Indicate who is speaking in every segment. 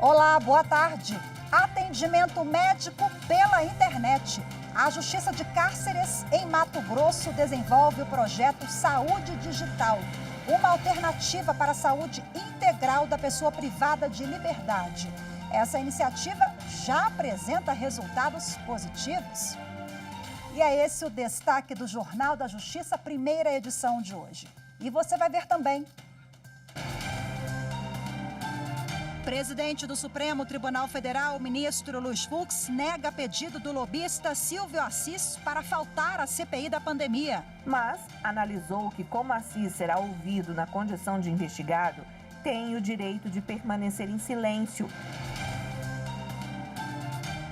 Speaker 1: Olá, boa tarde. Atendimento médico pela internet. A Justiça de Cárceres, em Mato Grosso, desenvolve o projeto Saúde Digital, uma alternativa para a saúde integral da pessoa privada de liberdade. Essa iniciativa já apresenta resultados positivos. E é esse o destaque do Jornal da Justiça, primeira edição de hoje. E você vai ver também. Presidente do Supremo Tribunal Federal, ministro Luiz Fux, nega pedido do lobista Silvio Assis para faltar à CPI da pandemia.
Speaker 2: Mas analisou que, como Assis será ouvido na condição de investigado, tem o direito de permanecer em silêncio.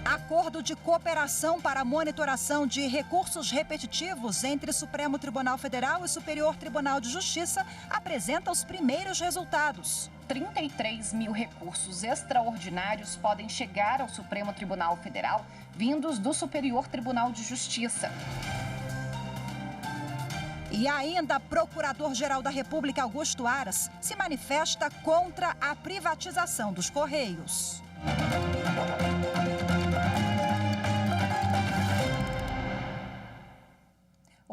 Speaker 1: Acordo de cooperação para monitoração de recursos repetitivos entre Supremo Tribunal Federal e Superior Tribunal de Justiça apresenta os primeiros resultados.
Speaker 3: 33 mil recursos extraordinários podem chegar ao Supremo Tribunal Federal, vindos do Superior Tribunal de Justiça.
Speaker 1: E ainda, Procurador-Geral da República, Augusto Aras, se manifesta contra a privatização dos Correios.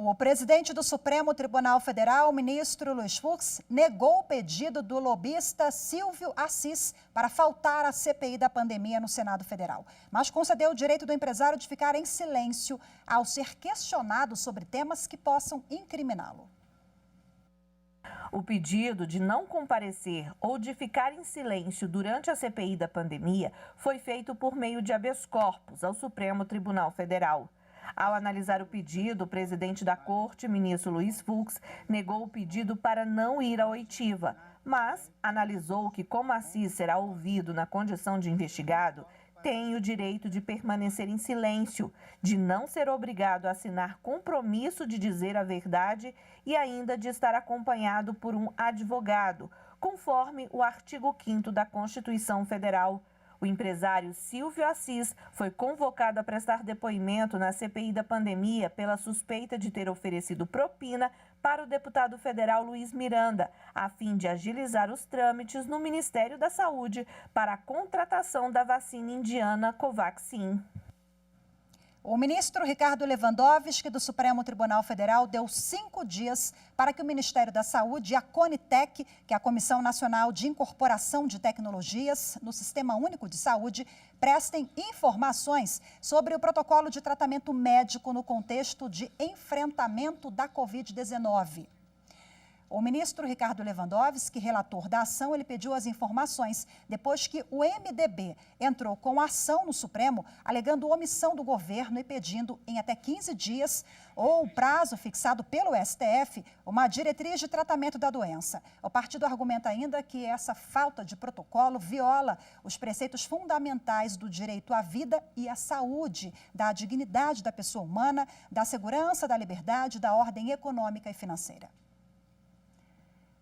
Speaker 1: O presidente do Supremo Tribunal Federal, ministro Luiz Fux, negou o pedido do lobista Silvio Assis para faltar à CPI da pandemia no Senado Federal, mas concedeu o direito do empresário de ficar em silêncio ao ser questionado sobre temas que possam incriminá-lo.
Speaker 2: O pedido de não comparecer ou de ficar em silêncio durante a CPI da pandemia foi feito por meio de habeas corpus ao Supremo Tribunal Federal. Ao analisar o pedido, o presidente da Corte, ministro Luiz Fux, negou o pedido para não ir à oitiva, mas analisou que, como Assis será ouvido na condição de investigado, tem o direito de permanecer em silêncio, de não ser obrigado a assinar compromisso de dizer a verdade e ainda de estar acompanhado por um advogado, conforme o artigo 5º da Constituição Federal. O empresário Silvio Assis foi convocado a prestar depoimento na CPI da pandemia pela suspeita de ter oferecido propina para o deputado federal Luiz Miranda, a fim de agilizar os trâmites no Ministério da Saúde para a contratação da vacina indiana Covaxin.
Speaker 1: O ministro Ricardo Lewandowski, do Supremo Tribunal Federal, deu 5 dias para que o Ministério da Saúde e a Conitec, que é a Comissão Nacional de Incorporação de Tecnologias no Sistema Único de Saúde, prestem informações sobre o protocolo de tratamento médico no contexto de enfrentamento da Covid-19. O ministro Ricardo Lewandowski, relator da ação, ele pediu as informações depois que o MDB entrou com ação no Supremo, alegando omissão do governo e pedindo em até 15 dias, ou prazo fixado pelo STF, uma diretriz de tratamento da doença. O partido argumenta ainda que essa falta de protocolo viola os preceitos fundamentais do direito à vida e à saúde, da dignidade da pessoa humana, da segurança, da liberdade, da ordem econômica e financeira.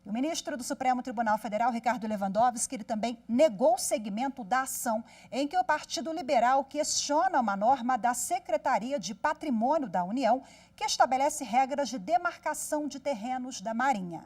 Speaker 1: O ministro do Supremo Tribunal Federal, Ricardo Lewandowski, ele também negou o segmento da ação em que o Partido Liberal questiona uma norma da Secretaria de Patrimônio da União que estabelece regras de demarcação de terrenos da Marinha.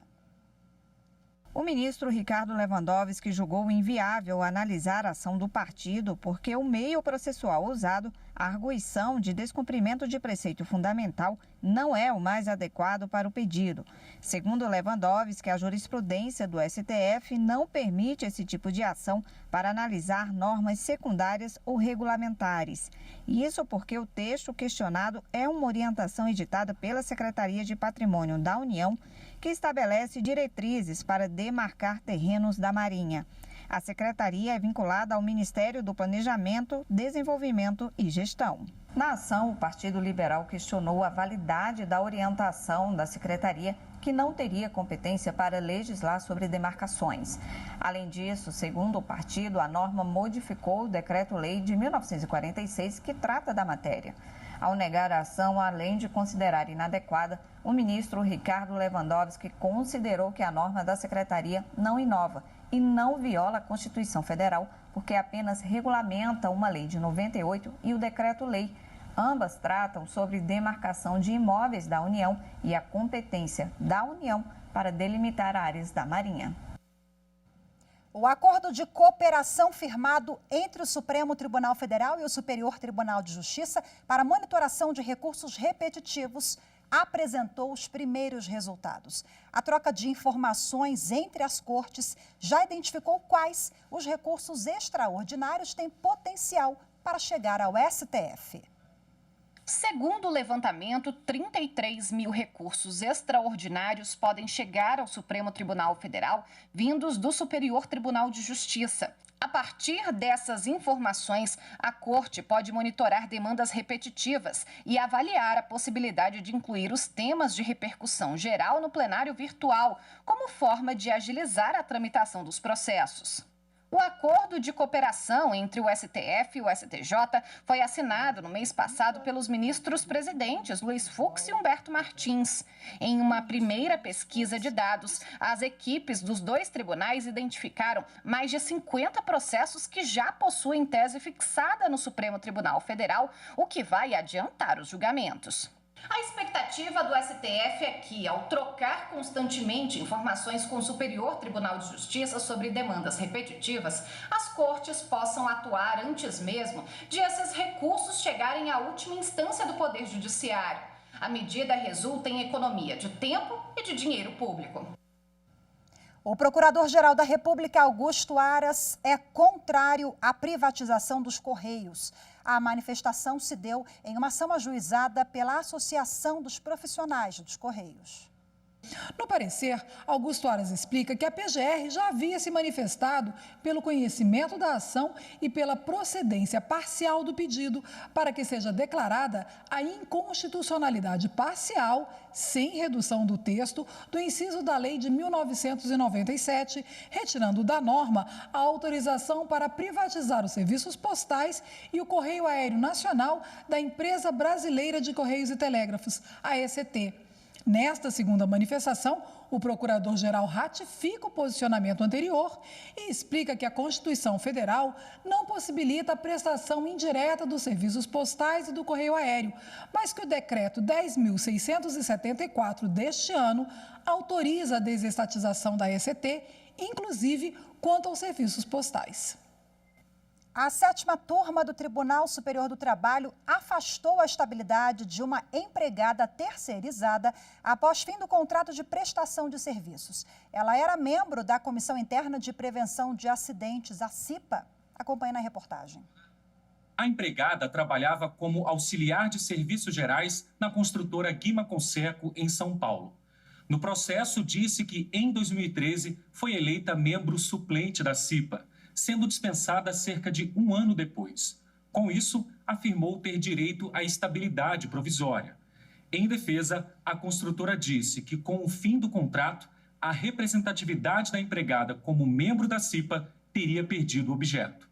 Speaker 4: O ministro Ricardo Lewandowski julgou inviável analisar a ação do partido porque o meio processual usado, a arguição de descumprimento de preceito fundamental, não é o mais adequado para o pedido. Segundo Lewandowski, a jurisprudência do STF não permite esse tipo de ação para analisar normas secundárias ou regulamentares. Isso porque o texto questionado é uma orientação editada pela Secretaria de Patrimônio da União, que estabelece diretrizes para demarcar terrenos da Marinha. A secretaria é vinculada ao Ministério do Planejamento, Desenvolvimento e Gestão.
Speaker 5: Na ação, o Partido Liberal questionou a validade da orientação da secretaria, que não teria competência para legislar sobre demarcações. Além disso, segundo o partido, a norma modificou o Decreto-Lei de 1946, que trata da matéria. Ao negar a ação, além de considerar inadequada, o ministro Ricardo Lewandowski considerou que a norma da secretaria não inova e não viola a Constituição Federal, porque apenas regulamenta uma lei de 98 e o Decreto-Lei. Ambas tratam sobre demarcação de imóveis da União e a competência da União para delimitar áreas da Marinha.
Speaker 1: O acordo de cooperação firmado entre o Supremo Tribunal Federal e o Superior Tribunal de Justiça para monitoração de recursos repetitivos apresentou os primeiros resultados. A troca de informações entre as cortes já identificou quais os recursos extraordinários têm potencial para chegar ao STF.
Speaker 3: Segundo o levantamento, 33 mil recursos extraordinários podem chegar ao Supremo Tribunal Federal, vindos do Superior Tribunal de Justiça. A partir dessas informações, a Corte pode monitorar demandas repetitivas e avaliar a possibilidade de incluir os temas de repercussão geral no plenário virtual, como forma de agilizar a tramitação dos processos. O acordo de cooperação entre o STF e o STJ foi assinado no mês passado pelos ministros presidentes Luiz Fux e Humberto Martins. Em uma primeira pesquisa de dados, as equipes dos dois tribunais identificaram mais de 50 processos que já possuem tese fixada no Supremo Tribunal Federal, o que vai adiantar os julgamentos. A expectativa do STF é que, ao trocar constantemente informações com o Superior Tribunal de Justiça sobre demandas repetitivas, as cortes possam atuar antes mesmo de esses recursos chegarem à última instância do Poder Judiciário. A medida resulta em economia de tempo e de dinheiro público.
Speaker 1: O Procurador-Geral da República, Augusto Aras, é contrário à privatização dos Correios. A manifestação se deu em uma ação ajuizada pela Associação dos Profissionais dos Correios.
Speaker 6: No parecer, Augusto Aras explica que a PGR já havia se manifestado pelo conhecimento da ação e pela procedência parcial do pedido para que seja declarada a inconstitucionalidade parcial, sem redução do texto, do inciso da Lei de 1997, retirando da norma a autorização para privatizar os serviços postais e o Correio Aéreo Nacional da Empresa Brasileira de Correios e Telégrafos, a ECT. Nesta segunda manifestação, o Procurador-Geral ratifica o posicionamento anterior e explica que a Constituição Federal não possibilita a prestação indireta dos serviços postais e do correio aéreo, mas que o Decreto 10.674 deste ano autoriza a desestatização da ECT, inclusive quanto aos serviços postais.
Speaker 1: A 7ª turma do Tribunal Superior do Trabalho afastou a estabilidade de uma empregada terceirizada após fim do contrato de prestação de serviços. Ela era membro da Comissão Interna de Prevenção de Acidentes, a CIPA. Acompanhe na reportagem.
Speaker 7: A empregada trabalhava como auxiliar de serviços gerais na construtora Guima Conseco, em São Paulo. No processo, disse que, em 2013, foi eleita membro suplente da CIPA, sendo dispensada cerca de um ano depois. Com isso, afirmou ter direito à estabilidade provisória. Em defesa, a construtora disse que, com o fim do contrato, a representatividade da empregada como membro da CIPA teria perdido o objeto.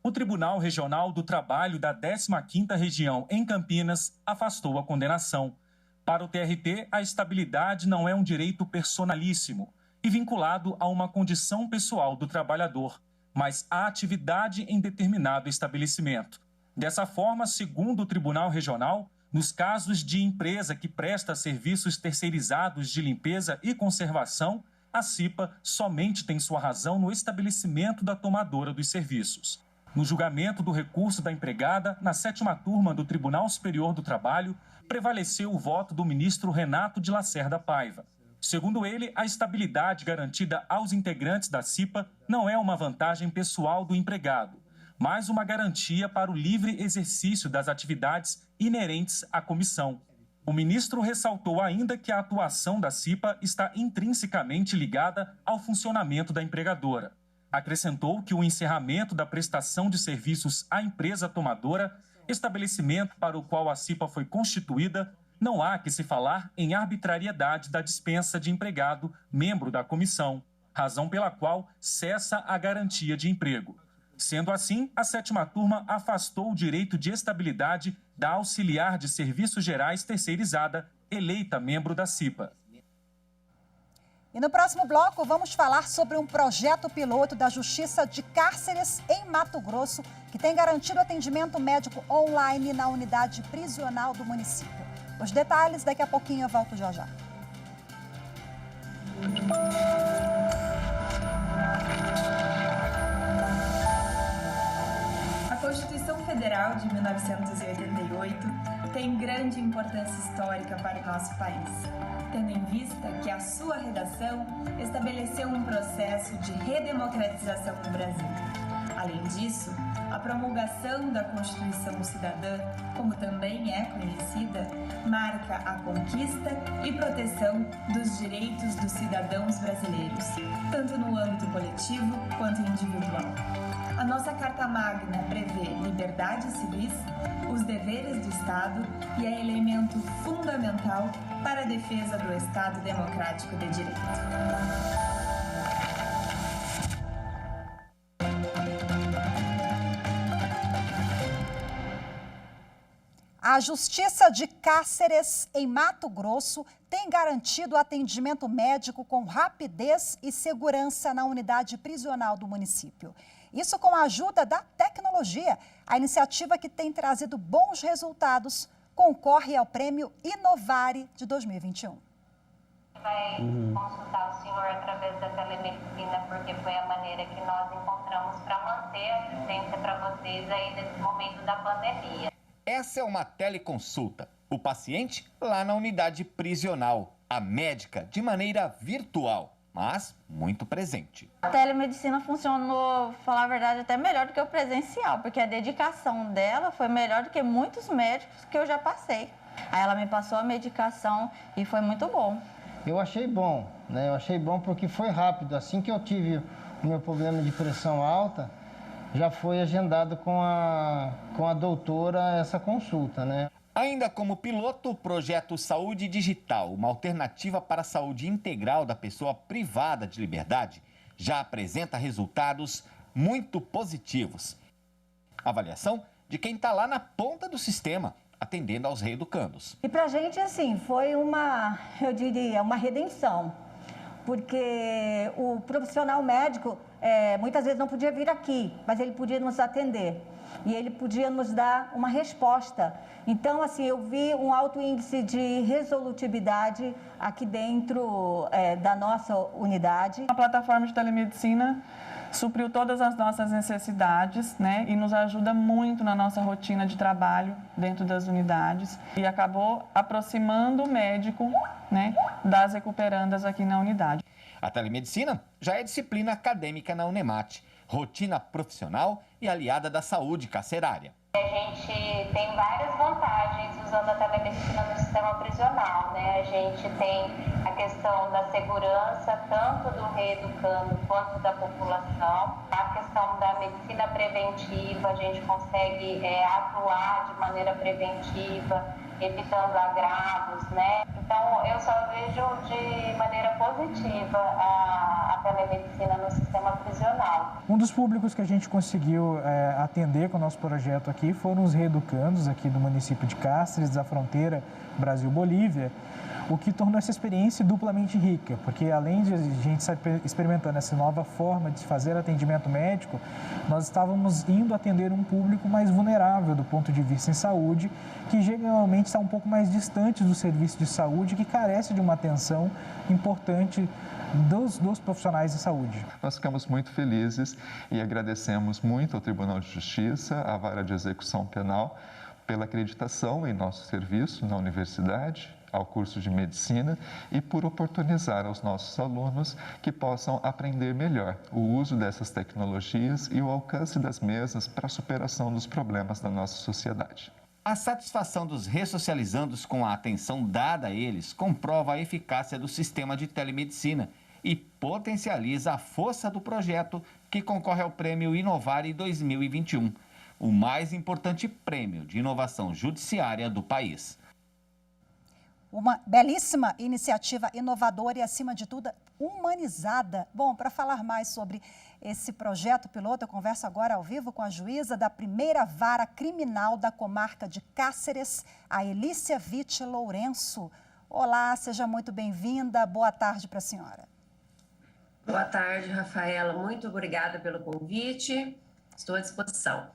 Speaker 7: O Tribunal Regional do Trabalho da 15ª Região, em Campinas, afastou a condenação. Para o TRT, a estabilidade não é um direito personalíssimo e vinculado a uma condição pessoal do trabalhador, mas a atividade em determinado estabelecimento. Dessa forma, segundo o Tribunal Regional, nos casos de empresa que presta serviços terceirizados de limpeza e conservação, a CIPA somente tem sua razão no estabelecimento da tomadora dos serviços. No julgamento do recurso da empregada, na 7ª turma do Tribunal Superior do Trabalho, prevaleceu o voto do ministro Renato de Lacerda Paiva. Segundo ele, a estabilidade garantida aos integrantes da CIPA não é uma vantagem pessoal do empregado, mas uma garantia para o livre exercício das atividades inerentes à comissão. O ministro ressaltou ainda que a atuação da CIPA está intrinsecamente ligada ao funcionamento da empregadora. Acrescentou que o encerramento da prestação de serviços à empresa tomadora, estabelecimento para o qual a CIPA foi constituída, não há que se falar em arbitrariedade da dispensa de empregado, membro da comissão, razão pela qual cessa a garantia de emprego. Sendo assim, a 7ª turma afastou o direito de estabilidade da auxiliar de serviços gerais terceirizada, eleita membro da CIPA.
Speaker 1: E no próximo bloco, vamos falar sobre um projeto piloto da Justiça de Cárceres, em Mato Grosso, que tem garantido atendimento médico online na unidade prisional do município. Os detalhes, daqui a pouquinho eu volto já.
Speaker 8: Federal de 1988 tem grande importância histórica para o nosso país, tendo em vista que a sua redação estabeleceu um processo de redemocratização no Brasil. Além disso, a promulgação da Constituição Cidadã, como também é conhecida, marca a conquista e proteção dos direitos dos cidadãos brasileiros, tanto no âmbito coletivo quanto individual. A nossa Carta Magna prevê liberdades civis, os deveres do Estado e é elemento fundamental para a defesa do Estado democrático de direito.
Speaker 1: A Justiça de Cáceres, em Mato Grosso, tem garantido atendimento médico com rapidez e segurança na unidade prisional do município. Isso com a ajuda da tecnologia. A iniciativa, que tem trazido bons resultados, concorre ao Prêmio Inovare de 2021.
Speaker 9: Vai consultar o senhor através da telemedicina, porque foi a maneira que nós encontramos para manter a assistência para vocês aí nesse momento da pandemia.
Speaker 10: Essa é uma teleconsulta. O paciente lá na unidade prisional. A médica de maneira virtual, mas muito presente.
Speaker 11: A telemedicina funcionou, falar a verdade, até melhor do que o presencial, porque a dedicação dela foi melhor do que muitos médicos que eu já passei. Aí ela me passou a medicação e foi muito bom.
Speaker 12: Eu achei bom, né? Eu achei bom porque foi rápido. Assim que eu tive o meu problema de pressão alta, já foi agendado com a doutora essa consulta, né?
Speaker 10: Ainda como piloto, o projeto Saúde Digital, uma alternativa para a saúde integral da pessoa privada de liberdade, já apresenta resultados muito positivos. Avaliação de quem está lá na ponta do sistema, atendendo aos reeducandos.
Speaker 13: E para a gente, assim, foi eu diria, uma redenção. Porque o profissional médico muitas vezes não podia vir aqui, mas ele podia nos atender e ele podia nos dar uma resposta. Então, assim, eu vi um alto índice de resolutividade aqui dentro da nossa unidade.
Speaker 14: A plataforma de telemedicina supriu todas as nossas necessidades, né, e nos ajuda muito na nossa rotina de trabalho dentro das unidades e acabou aproximando o médico, né, das recuperandas aqui na unidade.
Speaker 10: A telemedicina já é disciplina acadêmica na Unemate, rotina profissional e aliada da saúde carcerária.
Speaker 9: A gente tem várias vantagens usando a telemedicina no sistema prisional, né? A gente tem a questão da segurança, tanto do reeducando quanto da população. A questão da medicina preventiva, a gente consegue atuar de maneira preventiva, evitando agravos, né? Então, eu só vejo de maneira positiva a telemedicina no sistema prisional.
Speaker 15: Um dos públicos que a gente conseguiu atender com o nosso projeto aqui foram os reeducandos aqui do município de Cáceres, da fronteira Brasil-Bolívia, o que tornou essa experiência duplamente rica, porque além de a gente estar experimentando essa nova forma de fazer atendimento médico, nós estávamos indo atender um público mais vulnerável do ponto de vista em saúde, que geralmente está um pouco mais distante do serviço de saúde, que carece de uma atenção importante dos profissionais de saúde.
Speaker 16: Nós ficamos muito felizes e agradecemos muito ao Tribunal de Justiça, à Vara de Execução Penal, pela acreditação em nosso serviço na universidade, ao curso de medicina e por oportunizar aos nossos alunos que possam aprender melhor o uso dessas tecnologias e o alcance das mesmas para a superação dos problemas da nossa sociedade.
Speaker 10: A satisfação dos ressocializandos com a atenção dada a eles comprova a eficácia do sistema de telemedicina e potencializa a força do projeto que concorre ao Prêmio Inovare 2021, o mais importante prêmio de inovação judiciária do país.
Speaker 1: Uma belíssima iniciativa inovadora e, acima de tudo, humanizada. Bom, para falar mais sobre esse projeto piloto, eu converso agora ao vivo com a juíza da primeira vara criminal da comarca de Cáceres, a Elícia Vitti Lourenço. Olá, seja muito bem-vinda. Boa tarde para a senhora.
Speaker 17: Boa tarde, Rafaela. Muito obrigada pelo convite. Estou à disposição.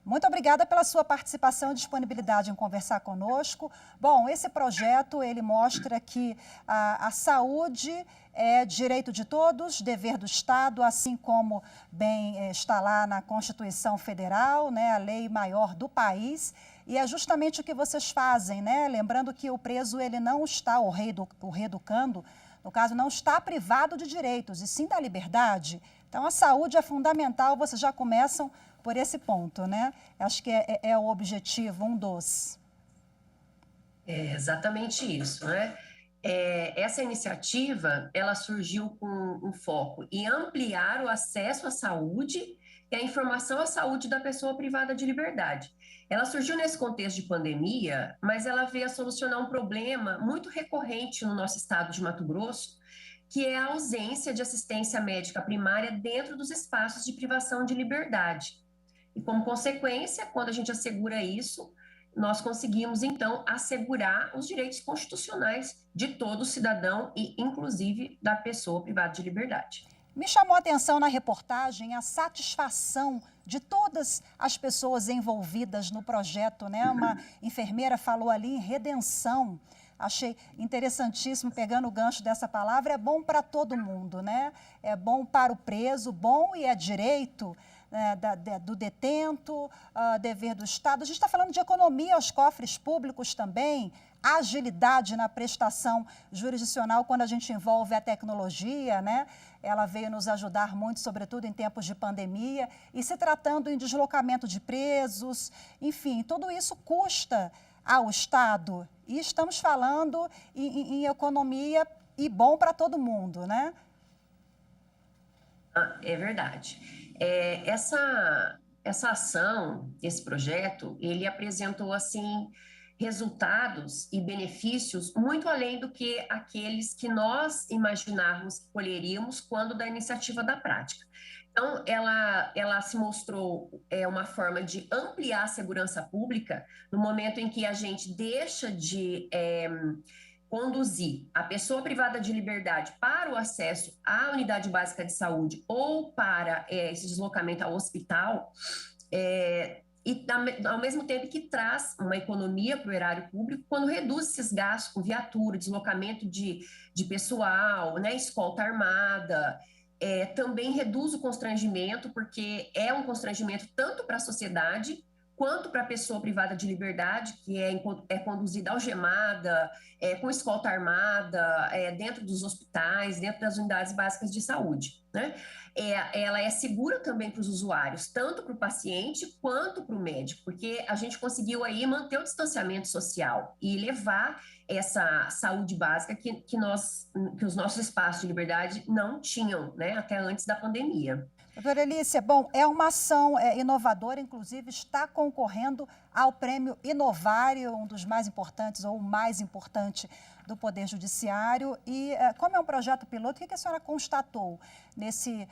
Speaker 1: Muito obrigada pela sua participação e disponibilidade em conversar conosco. Bom, esse projeto, ele mostra que a saúde é direito de todos, dever do Estado, assim como bem está lá na Constituição Federal, né, a lei maior do país. E é justamente o que vocês fazem, né? Lembrando que o preso, ele não está, o reeducando, no caso, não está privado de direitos, e sim da liberdade. Então, a saúde é fundamental, vocês já começam por esse ponto, né? Acho que é o objetivo, um dos.
Speaker 17: É exatamente isso, né? Essa iniciativa, ela surgiu com um foco em ampliar o acesso à saúde e a informação à saúde da pessoa privada de liberdade. Ela surgiu nesse contexto de pandemia, mas ela veio a solucionar um problema muito recorrente no nosso estado de Mato Grosso, que é a ausência de assistência médica primária dentro dos espaços de privação de liberdade. E como consequência, quando a gente assegura isso, nós conseguimos, então, assegurar os direitos constitucionais de todo cidadão e, inclusive, da pessoa privada de liberdade.
Speaker 1: Me chamou a atenção na reportagem a satisfação de todas as pessoas envolvidas no projeto, né? Uma enfermeira falou ali em redenção. Achei interessantíssimo, pegando o gancho dessa palavra, é bom para todo mundo, né? É bom para o preso, bom e é direito, né, do detento, dever do Estado. A gente está falando de economia aos cofres públicos também, agilidade na prestação jurisdicional quando a gente envolve a tecnologia, né? Ela veio nos ajudar muito, sobretudo em tempos de pandemia, e se tratando em deslocamento de presos, enfim, tudo isso custa ao Estado. E estamos falando em economia e bom para todo mundo, né?
Speaker 17: É verdade. Essa ação, esse projeto, ele apresentou, assim, resultados e benefícios muito além do que aqueles que nós imaginávamos que colheríamos quando da iniciativa da prática. Então, ela se mostrou uma forma de ampliar a segurança pública no momento em que a gente deixa de conduzir a pessoa privada de liberdade para o acesso à unidade básica de saúde ou para esse deslocamento ao hospital, e ao mesmo tempo que traz uma economia para o erário público quando reduz esses gastos com viatura, deslocamento de pessoal, né, escolta armada. Também reduz o constrangimento, porque é um constrangimento tanto para a sociedade quanto para a pessoa privada de liberdade, que é conduzida algemada, com escolta armada, dentro dos hospitais, dentro das unidades básicas de saúde, né? Ela é segura também para os usuários, tanto para o paciente quanto para o médico, porque a gente conseguiu aí manter o distanciamento social e levar essa saúde básica que os nossos espaços de liberdade não tinham, né, até antes da pandemia.
Speaker 1: Doutora Elícia, bom, é uma ação inovadora, inclusive está concorrendo ao prêmio Inovário, um dos mais importantes ou o mais importante do Poder Judiciário. E como é um projeto piloto, o que a senhora constatou nesse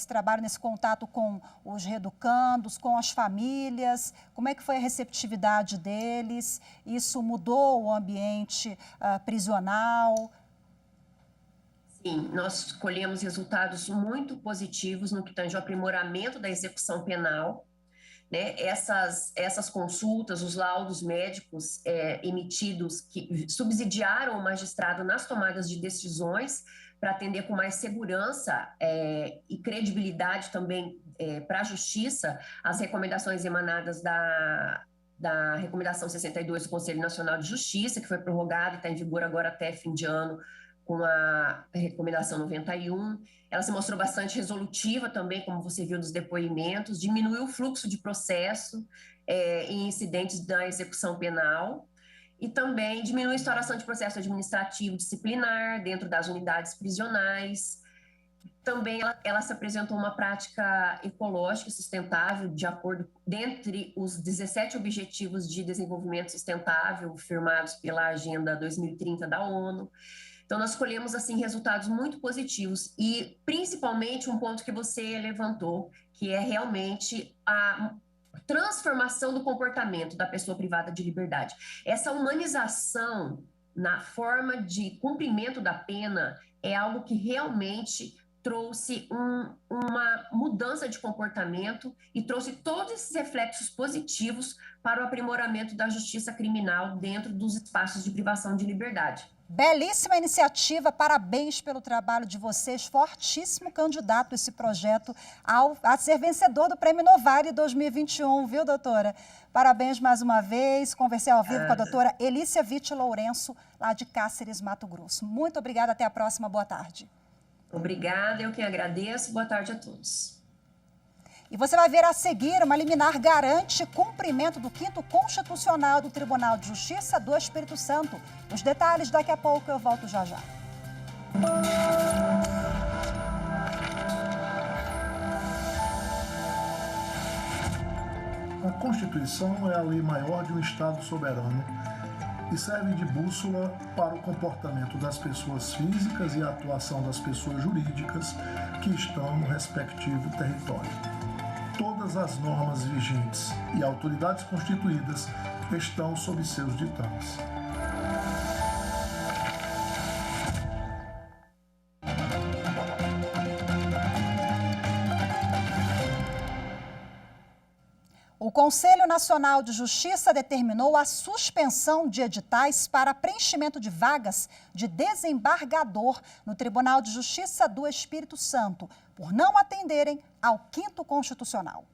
Speaker 1: trabalho, nesse contato com os reeducandos, com as famílias? Como é que foi a receptividade deles? Isso mudou o ambiente prisional?
Speaker 17: Sim, nós colhemos resultados muito positivos no que tange ao aprimoramento da execução penal, né? Essas consultas, os laudos médicos emitidos que subsidiaram o magistrado nas tomadas de decisões para atender com mais segurança e credibilidade também para a justiça as recomendações emanadas da recomendação 62 do Conselho Nacional de Justiça, que foi prorrogada e está em vigor agora até fim de ano, com a recomendação 91, ela se mostrou bastante resolutiva também, como você viu nos depoimentos, diminuiu o fluxo de processo em incidentes da execução penal e também diminuiu a instauração de processo administrativo disciplinar dentro das unidades prisionais. Também ela se apresentou uma prática ecológica sustentável, de acordo dentre os 17 Objetivos de Desenvolvimento Sustentável firmados pela Agenda 2030 da ONU. Então, nós colhemos, assim, resultados muito positivos e, principalmente, um ponto que você levantou, que é realmente a transformação do comportamento da pessoa privada de liberdade. Essa humanização na forma de cumprimento da pena é algo que realmente trouxe uma mudança de comportamento e trouxe todos esses reflexos positivos para o aprimoramento da justiça criminal dentro dos espaços de privação de liberdade.
Speaker 1: Belíssima iniciativa, parabéns pelo trabalho de vocês, fortíssimo candidato esse projeto a ser vencedor do Prêmio Novare 2021, viu, doutora? Parabéns mais uma vez, conversei ao vivo com a doutora Elícia Vitti Lourenço, lá de Cáceres, Mato Grosso. Muito obrigada, até a próxima, boa tarde.
Speaker 17: Obrigada, eu que agradeço, boa tarde a todos.
Speaker 1: E você vai ver a seguir, uma liminar garante cumprimento do 5º Constitucional do Tribunal de Justiça do Espírito Santo. Os detalhes daqui a pouco, eu volto já já.
Speaker 18: A Constituição é a lei maior de um Estado soberano e serve de bússola para o comportamento das pessoas físicas e a atuação das pessoas jurídicas que estão no respectivo território. Todas as normas vigentes e autoridades constituídas estão sob seus ditames.
Speaker 1: O Conselho Nacional de Justiça determinou a suspensão de editais para preenchimento de vagas de desembargador no Tribunal de Justiça do Espírito Santo, por não atenderem ao 5º Constitucional.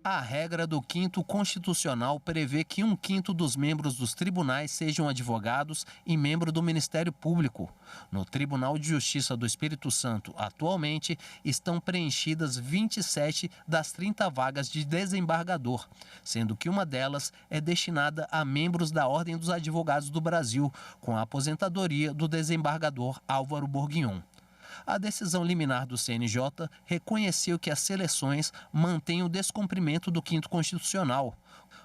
Speaker 19: A regra do 5º Constitucional prevê que 1/5 dos membros dos tribunais sejam advogados e membro do Ministério Público. No Tribunal de Justiça do Espírito Santo, atualmente, estão preenchidas 27 das 30 vagas de desembargador, sendo que uma delas é destinada a membros da Ordem dos Advogados do Brasil, com a aposentadoria do desembargador Álvaro Bourguignon. A decisão liminar do CNJ reconheceu que as seleções mantêm o descumprimento do 5º Constitucional.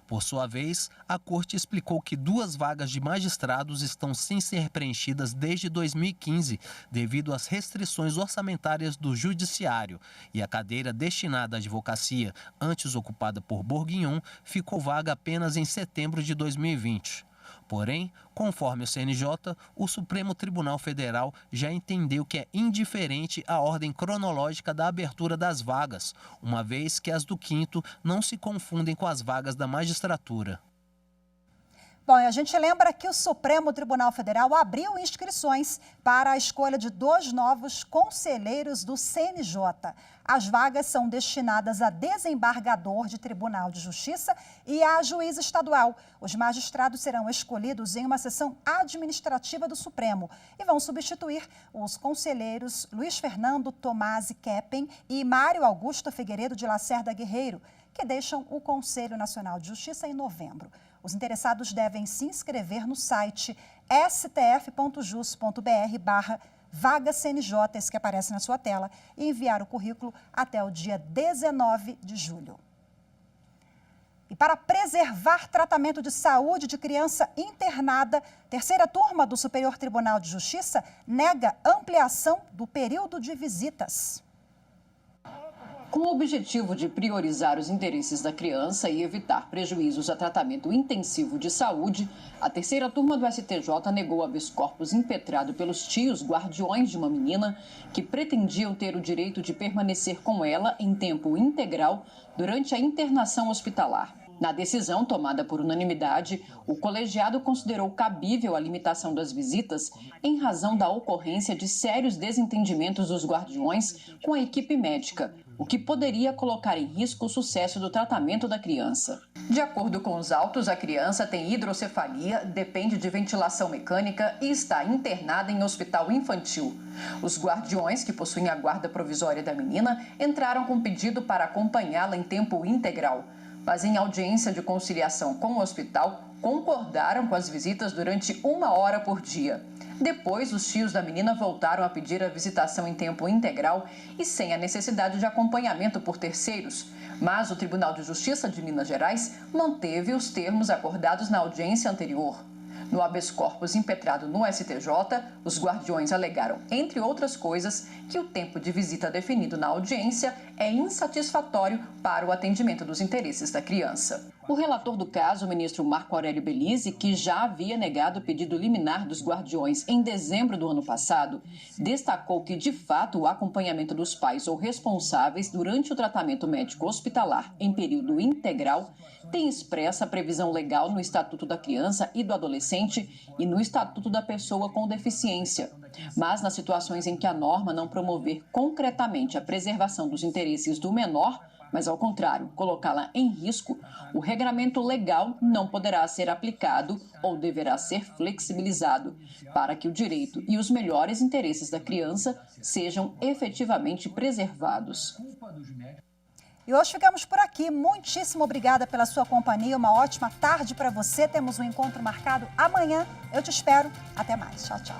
Speaker 19: Por sua vez, a Corte explicou que 2 vagas de magistrados estão sem ser preenchidas desde 2015, devido às restrições orçamentárias do Judiciário, e a cadeira destinada à advocacia, antes ocupada por Bourguignon, ficou vaga apenas em setembro de 2020. Porém, conforme o CNJ, o Supremo Tribunal Federal já entendeu que é indiferente a ordem cronológica da abertura das vagas, uma vez que as do 5º não se confundem com as vagas da magistratura.
Speaker 1: Bom, e a gente lembra que o Supremo Tribunal Federal abriu inscrições para a escolha de 2 novos conselheiros do CNJ. As vagas são destinadas a desembargador de Tribunal de Justiça e a juiz estadual. Os magistrados serão escolhidos em uma sessão administrativa do Supremo e vão substituir os conselheiros Luiz Fernando Tomasi Keppen e Mário Augusto Figueiredo de Lacerda Guerreiro, que deixam o Conselho Nacional de Justiça em novembro. Os interessados devem se inscrever no site stf.jus.br/vaga CNJ, esse que aparece na sua tela, e enviar o currículo até o dia 19 de julho. E para preservar tratamento de saúde de criança internada, 3ª turma do Superior Tribunal de Justiça nega ampliação do período de visitas.
Speaker 20: Com o objetivo de priorizar os interesses da criança e evitar prejuízos a tratamento intensivo de saúde, a 3ª turma do STJ negou habeas corpus impetrado pelos tios guardiões de uma menina que pretendiam ter o direito de permanecer com ela em tempo integral durante a internação hospitalar. Na decisão tomada por unanimidade, o colegiado considerou cabível a limitação das visitas em razão da ocorrência de sérios desentendimentos dos guardiões com a equipe médica, o que poderia colocar em risco o sucesso do tratamento da criança. De acordo com os autos, a criança tem hidrocefalia, depende de ventilação mecânica e está internada em hospital infantil. Os guardiões, que possuem a guarda provisória da menina, entraram com pedido para acompanhá-la em tempo integral, mas em audiência de conciliação com o hospital, concordaram com as visitas durante 1 hora por dia. Depois, os tios da menina voltaram a pedir a visitação em tempo integral e sem a necessidade de acompanhamento por terceiros. Mas o Tribunal de Justiça de Minas Gerais manteve os termos acordados na audiência anterior. No habeas corpus impetrado no STJ, os guardiões alegaram, entre outras coisas, que o tempo de visita definido na audiência é insatisfatório para o atendimento dos interesses da criança. O relator do caso, o ministro Marco Aurélio Belize, que já havia negado o pedido liminar dos guardiões em dezembro do ano passado, destacou que, de fato, o acompanhamento dos pais ou responsáveis durante o tratamento médico hospitalar em período integral tem expressa previsão legal no Estatuto da Criança e do Adolescente e no Estatuto da Pessoa com Deficiência. Mas nas situações em que a norma não promover concretamente a preservação dos interesses do menor, mas, ao contrário, colocá-la em risco, o regramento legal não poderá ser aplicado ou deverá ser flexibilizado para que o direito e os melhores interesses da criança sejam efetivamente preservados.
Speaker 1: E hoje ficamos por aqui. Muitíssimo obrigada pela sua companhia. Uma ótima tarde para você. Temos um encontro marcado amanhã. Eu te espero. Até mais. Tchau, tchau.